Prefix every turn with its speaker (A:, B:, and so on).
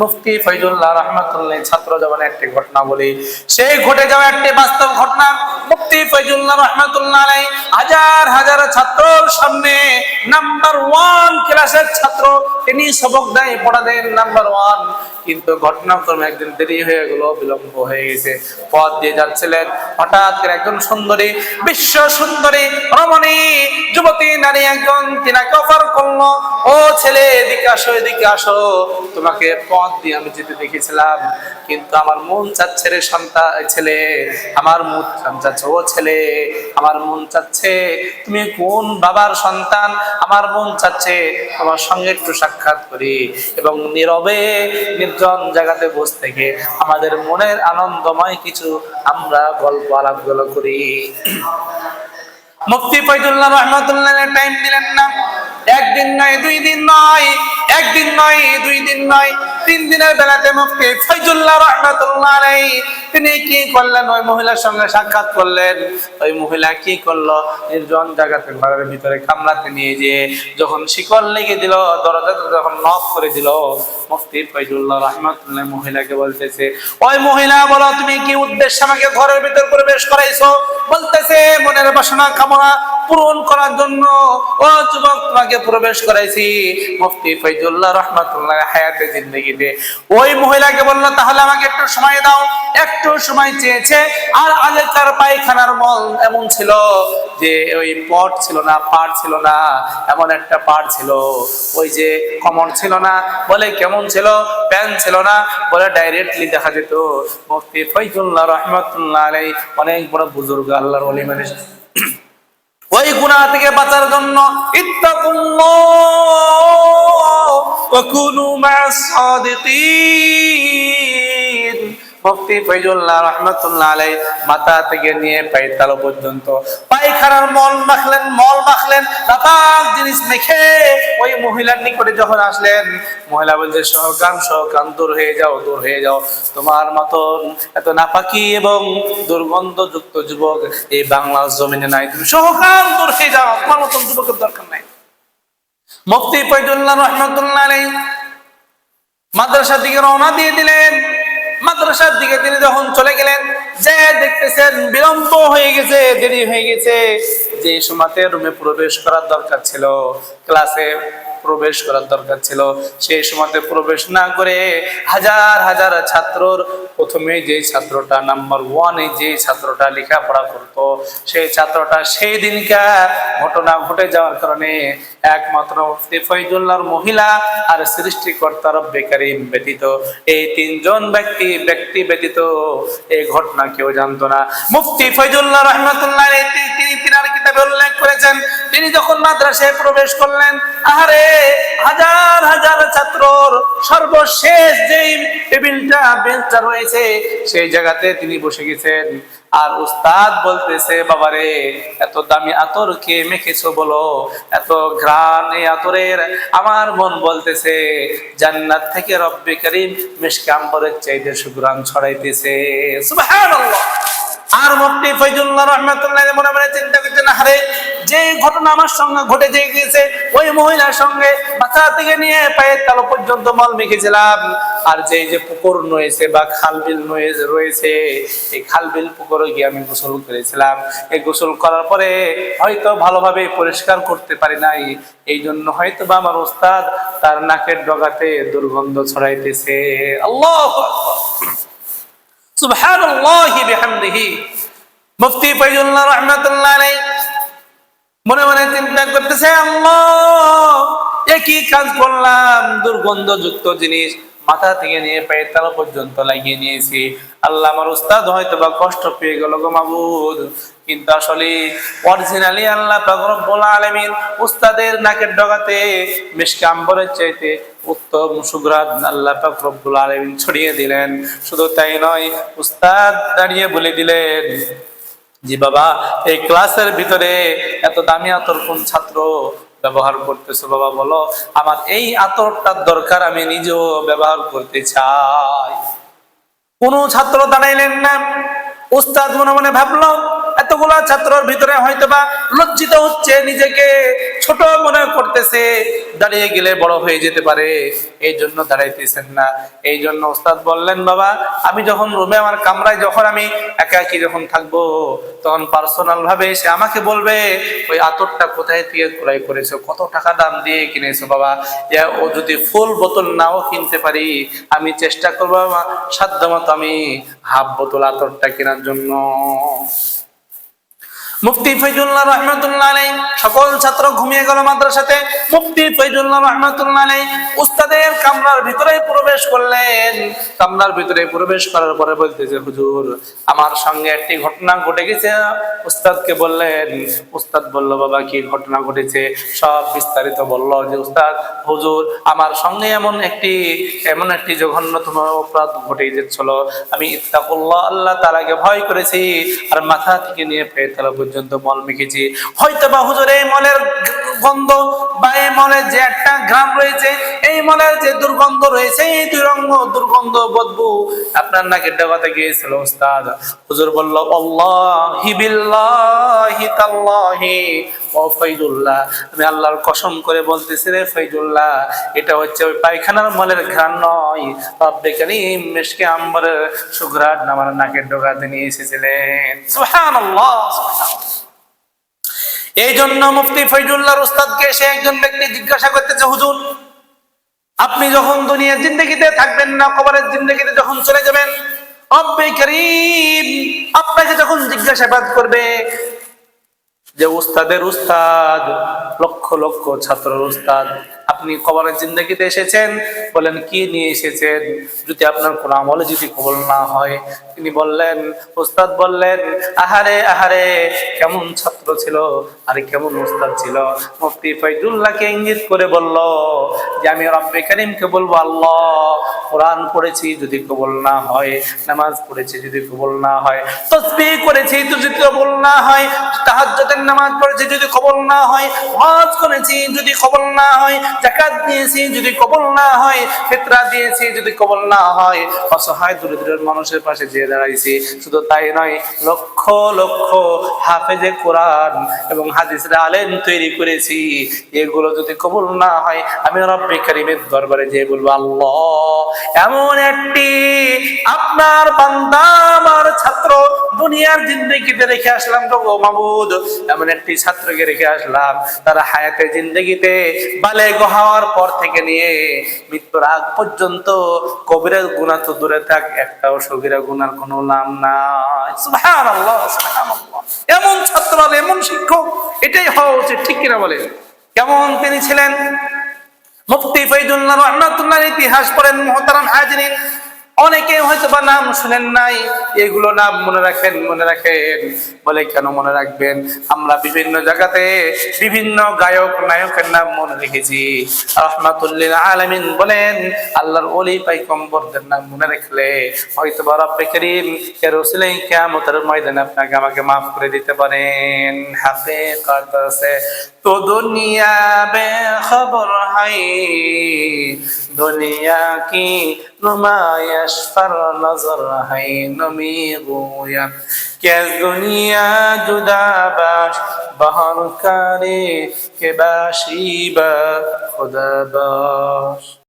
A: মুফতি ফয়জুল্লাহ রাহমাতুল্লাহ ছাত্র জীবনে একটি ঘটনা বলি, সেই ঘটে যাওয়া একটি বাস্তব ঘটনা। মুফতি ফয়জুল্লাহ রাহমাতুল্লাহ আলাইহি হাজার হাজার ছাত্রর সামনে নাম্বার 1 ক্লাসের ছাত্র, তিনি সবক দেয়, পড়া দেন নাম্বার 1। কিন্তু ঘটনাক্রমে একদিন দেরি হয়ে গেল, বিলম্ব হয়ে গেছে। পথ দিয়ে যাচ্ছিলেন, হঠাৎ করে একজন সুন্দরী, বিশ্ব সুন্দরী রমণী যুবতী নারী একজন তিনাকে অফার করলো, ও ছেলে এদিকে আসো, এদিকে আসো, তোমাকে পথ দিয়ে আমি যেতে দেখেছিলাম, কিন্তু আমার মন চাচ্ছে রে ছেলে, আমার মন চাচ্ছে, ও ছেলে আমার মন চাচ্ছে, তুমি কোন বাবার সন্তান, আমার মন চাচ্ছে তোমার সঙ্গে একটু সাক্ষাৎ করি এবং নীরবে নির্জন জায়গাতে বসে থেকে আমাদের মনের আনন্দময় কিছু আমরা গল্প আলাপগুলো করি। মুফতি ফয়জুল্লাহ রাহমাতুল্লাহ টাইম দিলেন না। একদিন নয়, 2 দিন নয়, একদিন নয়, 2 দিন নয়, 3 দিনের বেলাতে মুফতি ফয়জুল্লাহ রাহমাতুল্লাহ আলাইহি তিনি কি করলেন, ওই মহিলার সঙ্গে সাক্ষাৎ করলেন। ওই মহিলা কি করলো, নির্জন জায়গাতে ঘরের ভিতরে কামরাতে নিয়ে যে যখন শিকল লেগে দিল, দরজাতে যখন নক করে দিল, মুফতি ফয়জুল্লাহ রাহমাতুল্লাহ মহিলাকে বলতেছে, ওই মহিলা বলো তুমি কি উদ্দেশ্যে আমাকে ঘরের ভিতর প্রবেশ করাইছো? বলতেছে মনের বাসনা কামনা পূরণ করার জন্য ও যুবক তোমাকে প্রবেশ করাইছি। মুফতি ফয়জুল্লাহ রাহমাতুল্লাহ হায়াতে জিন্দেগিতে ওই মহিলাকে বলল, তাহলে আমাকে একটু সময় দাও। একটু সময় চেয়েছে। আর আগেকার পায়খানার মল এমন ছিল যে ওই পট ছিল না, পাট ছিল না, এমন একটা পাট ছিল, ওই যে কমন ছিল না, বলে কেমন ছিল, প্যান ছিল না, বলে ডাইরেক্টলি দেখা যেত। মুফতি ফয়জুল্লাহ রাহমাতুল্লাহ আলাইহি অনেক বড় বুজুর্গ, আল্লাহর ওলি মানুষ। ওই গুনাহ থেকে বাঁচার জন্য ইত্তাকুল্লাহ ওয়া কুনু মা'আস সাদিকিন। মুফতি ফয়জুল্লাহ রাহমাতুল্লাহ আলাইহি মাথা থেকে নিয়ে পায়ের তালু পর্যন্ত পায়খানার মল মাখলেন, নাপাক জিনিস মেখে ওই মহিলার নিকটে যখন আসলেন, মহিলা বলছে, সহকান দূর হয়ে যাও, তোমার মতন এত নাপাকি এবং দুর্গন্ধযুক্ত যুবক এই বাংলার জমিনে নাই, তুমি সহকান দূর হয়ে যাও, তোমার মতন যুবকের দরকার নাই। মুফতি ফয়জুল্লাহ রাহমাতুল্লাহ আলাইহি মাদ্রাসার দিকে রওনা দিয়ে দিলেন। মাদ্রাসার দিকে তিনি যখন চলে গেলেন, যে দেখতেছেন বিলম্ব হয়ে গেছে, দেরি হয়ে গেছে। যে সময়তে রুমে প্রবেশ করার দরকার ছিল, ক্লাসে প্রবেশ করার দরকার ছিল, সেই সময়তে প্রবেশ না করে হাজার হাজার ছাত্রর প্রথমে যে ছাত্রটা নাম্বার 1 যে ছাত্রটা লেখাপড়া করতো, সেই ছাত্রটা সেই দিনকার ঘটনা ঘটে যাওয়ার কারণে একমাত্র মুফতি ফয়জুল্লাহর মহিলা আর সৃষ্টিকর্তা রব্বে কারীম ব্যতীত এই 3 জন ব্যক্তি ব্যতীত এই ঘটনা কেউ জানতো না। মুফতি ফয়জুল্লাহ রাহমাতুল্লাহ আলাইহি তিনি তিনার কিতাবে উল্লেখ করেছেন, তিনি যখন মাদ্রাসায় প্রবেশ করলেন, আহারে হাজার হাজার ছাত্রর সর্বশেষ যেই বেঞ্চটা রয়েছে সেই জায়গাতে তিনি বসে গেছেন। আর উস্তাদ বলতেছে, বাবারে এত দামি আতর কে মেখেছো বলো, এত ঘ্রাণ এই আতরের, আমার মন বলতেছে জান্নাত থেকে রব্বে কারীম মিশকে আম্বরের চাইতে সুঘ্রাণ ছড়াইতেছে। সুবহানাল্লাহ। আর মুফতি ফয়জুল্লাহ রাহমাতুল্লাহ মনে মনে চিন্তা করতেন, আরে যে ঘটনা আমার সঙ্গে ঘটে গিয়েছে, ওই মহিলার সঙ্গে মাথা থেকে নিয়ে পায়ের তালু পর্যন্ত মল মেখেছিলাম, আর যে পুকুর রয়েছে বা খালবিল রয়েছে, এই খালবিল পুকুরে গিয়ে আমি গোসল করেছিলাম। এই গোসল করার পরে হয়তো ভালোভাবে পরিষ্কার করতে পারি নাই, এই জন্য হয়তো বা আমার উস্তাদ তার নাকের ডগাতে দুর্গন্ধ ছড়াইতেছে। আল্লাহু আকবার, সুবহানাল্লাহি বিহামদিহি। মুফতি ফয়জুল্লাহ রাহমাতুল্লাহ আলাইহি মনে মনে চিন্তা করতেছে, আল্লাহ একই কাজ করলাম, দুর্গন্ধযুক্ত জিনিস মাথা থেকে নিয়ে পায়ের তালু পর্যন্ত লাগিয়ে নিয়েছি। আল্লাহ আমার উস্তাদ হয়তো বা কষ্ট পেয়ে গেল গো মাবুদ, কিন্তু আসলে অরিজিনালি আল্লাহ পাক রব্বুল আলামিন উস্তাদের নাকের ডগাতে মিশকে আম্বরের চাইতে উত্তম সুঘ্রাণ আল্লাহ পাক রব্বুল আলামিন ছড়িয়ে দিলেন। শুধু তাই নয়, উস্তাদ দাঁড়িয়ে বলে দিলেন, জি বাবা, এই ক্লাসের ভিতরে এত দামি আতর কোন ছাত্র ব্যবহার করতেছো? বাবা বলো, আমার এই আতরটার দরকার, আমি নিজেও ব্যবহার করতে চাই। কোন ছাত্র দাঁড়াইলেন না। উস্তাদ মনে মনে ভাবলো, এতগুলা ছাত্রর ভিতরে হয়তোবা লজ্জিত হচ্ছে, নিজেকে ছোট মনে করতেছে, দাঁড়িয়ে গেলে বড় হয়ে যেতে পারে, এই জন্য দাঁড়াইতেছেন না। এই জন্য ওস্তাদ বললেন, বাবা আমি যখন রুমে আমার কামরায় যখন আমি একাকী যখন থাকবো, তখন পার্সোনাল ভাবে সে আমাকে বলবে ওই আতরটা কোথায় থেকে ক্রয় করেছো, কত টাকা দাম দিয়ে কিনেছো বাবা। ও যদি ফুল বোতল নাও কিনতে পারি, আমি চেষ্টা করবো সাধ্যমতো আমি হাফ বোতল আতরটা কেনার জন্য। মুফতি ফয়জুল্লাহ রাহমাতুল্লাহ আলাইহি, সকল ছাত্র ঘুমিয়ে গেল মাদ্রাসাতে। মুফতি ফয়জুল্লাহ রাহমাতুল্লাহ আলাইহি উস্তাদের কামরার ভিতরে প্রবেশ করলেন। কামরার ভিতরে প্রবেশ করার পরে বলতেছে, হুজুর আমার সঙ্গে একটি ঘটনা ঘটে গেছে। উস্তাদকে বললেন। উস্তাদ বলল, বাবা কি ঘটনা ঘটেছে? সব বিস্তারিত বলল যে, উস্তাদ হুজুর আমার সঙ্গে এমন একটি জঘন্যতম অপরাধ ঘটে যাচ্ছিল। আমি ইত্তাকুল্লাহ, আল্লাহ তাআলাকে ভয় করেছি, আর মাথা থেকে নিয়ে পায়ের তলা পর্যন্ত মল মেখেছি। হয়তো বা হুজুর এই মলের গন্ধ বা এই মলের যে একটা ঘ্রাণ রয়েছে, এই মলের যে দুর্গন্ধ রয়েছে, এই দুর্গন্ধ বদবু আপনার নাকে ঢোকাতে গিয়েছিল উস্তাদ। হুজুর বলল, আল্লাহি বিল্লাহি তাল্লাহি ও ফয়জুল্লাহ, আমি আল্লাহর কসম করে বলতেছি রে ফয়জুল্লাহ, এটা হচ্ছে ওই পায়খানার মলের ঘ্রাণ নয়, রব্বে কারীম মিশকে আম্বরের সুঘ্রাণ আমার নাকে ঢোকাতে নিয়ে এসেছিলেন। সুবহানাল্লাহ। এই জন্য মুফতি ফয়জুল্লাহর উস্তাদকে এসে একজন ব্যক্তি জিজ্ঞাসা করতেছে, হুজুর আপনি যখন দুনিয়ার জিন্দেগিতে থাকবেন না, কবরের জিন্দেগিতে যখন চলে যাবেন, রব্বে কারীম আপনাকে যখন জিজ্ঞাসাবাদ করবে যে উস্তাদের উস্তাদ, লক্ষ লক্ষ ছাত্রের উস্তাদ, আপনি কবরের জিন্দেগিতে এসেছেন, বলেন কি নিয়ে এসেছেন, যদি আপনার কোন আমলে যদি কবুল না হয়। তিনি বললেন, উস্তাদ বললেন, আহারে আহারে কেমন ছাত্র ছিল আর কেমন উস্তাদ ছিল। মুফতি ফয়জুল্লাহকে ইঙ্গিত করে বলল যে, আমি রব্বে কারীমকে বলবো, আল্লাহ কোরআন পড়েছি যদি কবুল না হয়, নামাজ পড়েছি যদি কবুল না হয়, তাসবিহ করেছি যদি কবুল না হয়, তাহাজ্জুদের নামাজ পড়েছি যদি কবুল না হয়, হজ করেছি যদি কবুল না হয়, যাকাত দিয়েছি যদি কবুল না হয়, ফিতরা দিয়েছি যদি কবুল না হয়, অসহায় দরিদ্র মানুষের পাশে যে দাঁড়াইছি, শুধু তাই নয়, লক্ষ লক্ষ হাফেজে কোরআন এবং হাদিসের আলেম তৈরি করেছি, এগুলো যদি কবুল না হয়, আমি রব্বে কারীমের দরবারে যেয়ে বলবো, আল্লাহ এমন একটি আপনার বান্দা আমার ছাত্র দুনিয়ার জিন্দেগিতে রেখে আসলাম গো মাবুদ, এমন একটি ছাত্রকে রেখে আসলাম, তারা হায়াতে জিন্দেগিতে বালেগ হওয়ার পর থেকে নিয়ে মৃত্যুর আগ পর্যন্ত কবিরা গুনাহ তো দূরে থাক, একটাও সগীরা গুনার কোনো নাম নাই। সুবহানাল্লাহ, সুবহানাল্লাহ। এমন ছাত্র, এমন শিক্ষক, এটাই হওয়া উচিত, ঠিক কিনা বলে? কেমন তিনি ছিলেন? মুফতি ফয়জুল্লাহ রাহমাতুল্লাহর ইতিহাস পড়েন মুহতারাম হাজিরিন, অনেকে হয়তো বা নাম শুনেন নাই, এগুলো নাম মনে রাখেন, মনে রাখেন। বলে কেন মনে রাখবেন? আমরা বিভিন্ন জায়গাতে বিভিন্ন গায়ক নায়কের নাম মনে রেখেছি। রাহমাতুল লিল আলামিন বলেন, আল্লাহর ওলি পয়গম্বরদের নাম মনে রাখলে হয়তো বা রব্বে কারীম এর ওসিলায় কিয়ামতের ময়দানে আপনাকে আমাকে maaf করে দিতে পারেন। হাকিকত আছে তো দুনিয়া বেখবর হাই, দুনিয়া কি নুমায়শ पर नजर है नमी गोया, क्या दुनिया जुदा बाश बहर करे के बाशिबा खुदा बाश।